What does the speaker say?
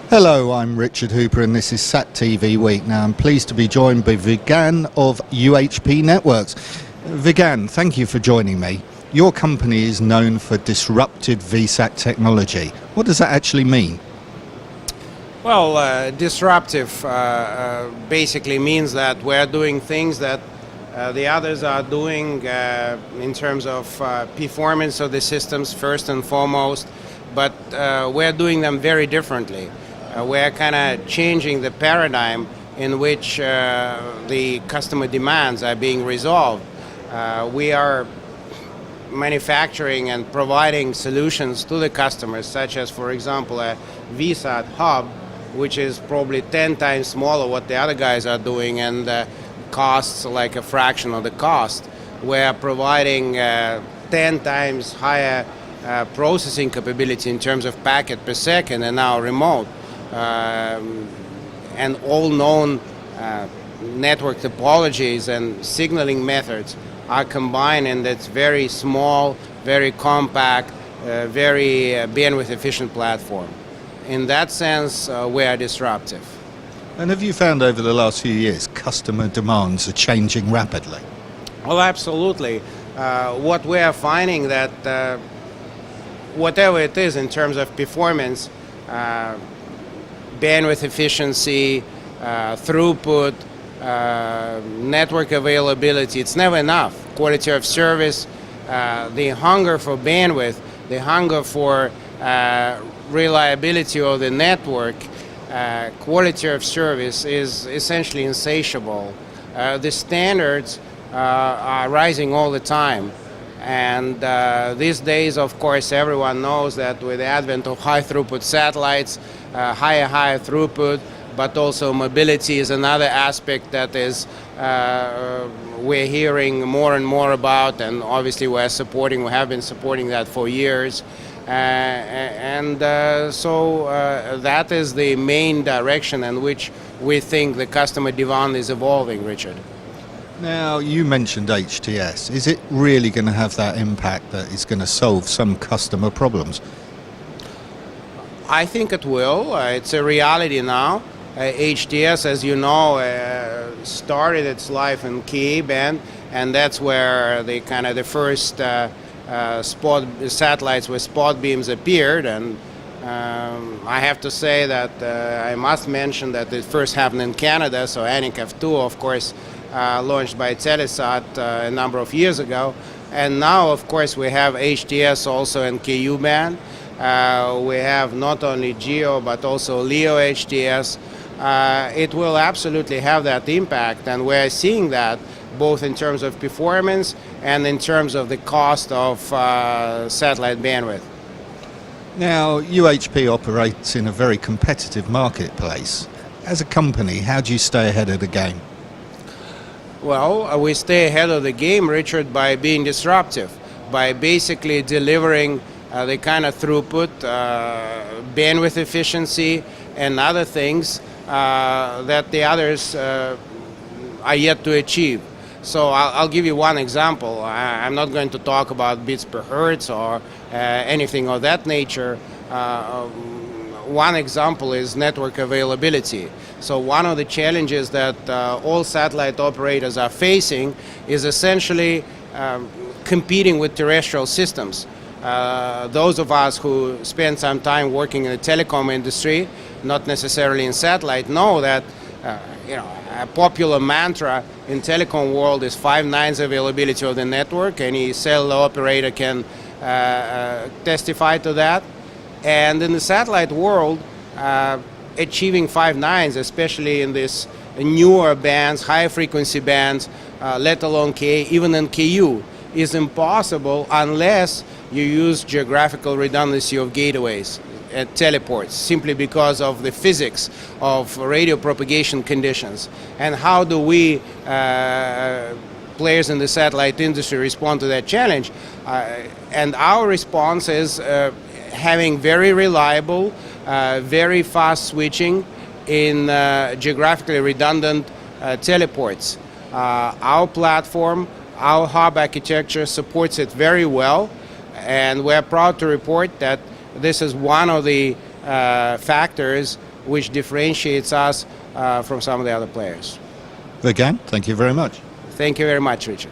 Hello, I'm Richard Hooper and this is SAT TV Week. Now I'm pleased to be joined by Vigan of UHP Networks. Vigan, thank you for joining me. Your company is known for disruptive VSAT technology. What does that actually mean? Well, disruptive basically means that we're doing things that the others are doing in terms of performance of the systems first and foremost, but we're doing them very differently. We're kind of changing the paradigm in which the customer demands are being resolved. We are manufacturing and providing solutions to the customers, such as, for example, a VSAT hub, which is probably 10 times smaller what the other guys are doing and costs like a fraction of the cost. We're providing 10 times higher processing capability in terms of packet per second and now remote. And all known network topologies and signaling methods are combined in this very small, very compact, very bandwidth efficient platform. In that sense, we are disruptive. And have you found over the last few years customer demands are changing rapidly? Well, absolutely. What we are finding that whatever it is in terms of performance, bandwidth efficiency, throughput, network availability, it's never enough. Quality of service, the hunger for bandwidth, the hunger for reliability of the network, quality of service is essentially insatiable. The standards are rising all the time. And these days, of course, everyone knows that with the advent of high throughput satellites, higher throughput, but also mobility is another aspect that is we're hearing more and more about, and obviously we have been supporting that for years. So that is the main direction in which we think the customer demand is evolving, Richard. Now, you mentioned HTS. Is it really going to have that impact that is going to solve some customer problems? I think it will. It's a reality now. HTS, as you know, started its life in Ka band, and that's where the first satellites with spot beams appeared. And I have to say that I must mention that it first happened in Canada. So ANICAF2, of course, launched by Telesat a number of years ago. And now, of course, we have HTS also in Ku band. We have not only GEO, but also LEO HTS. It will absolutely have that impact, and we're seeing that both in terms of performance and in terms of the cost of satellite bandwidth. Now, UHP operates in a very competitive marketplace. As a company, how do you stay ahead of the game? Well, we stay ahead of the game, Richard, by being disruptive, by basically delivering the kind of throughput, bandwidth efficiency, and other things that the others are yet to achieve. So I'll give you one example. I'm not going to talk about bits per hertz or anything of that nature. One example is network availability. So one of the challenges that all satellite operators are facing is essentially competing with terrestrial systems. Those of us who spend some time working in the telecom industry, not necessarily in satellite, know that a popular mantra in telecom world is 5 nines availability of the network. Any cellular operator can testify to that. And in the satellite world, achieving 5 nines, especially in this newer bands, high frequency bands, let alone Ka, even in Ku, is impossible unless you use geographical redundancy of gateways at teleports, simply because of the physics of radio propagation conditions. And how do we, players in the satellite industry, respond to that challenge? And our response is having very reliable, very fast switching in geographically redundant teleports. Our platform, our hub architecture supports it very well, and we're proud to report that this is one of the factors which differentiates us from some of the other players. Vigan, thank you very much. Thank you very much, Richard.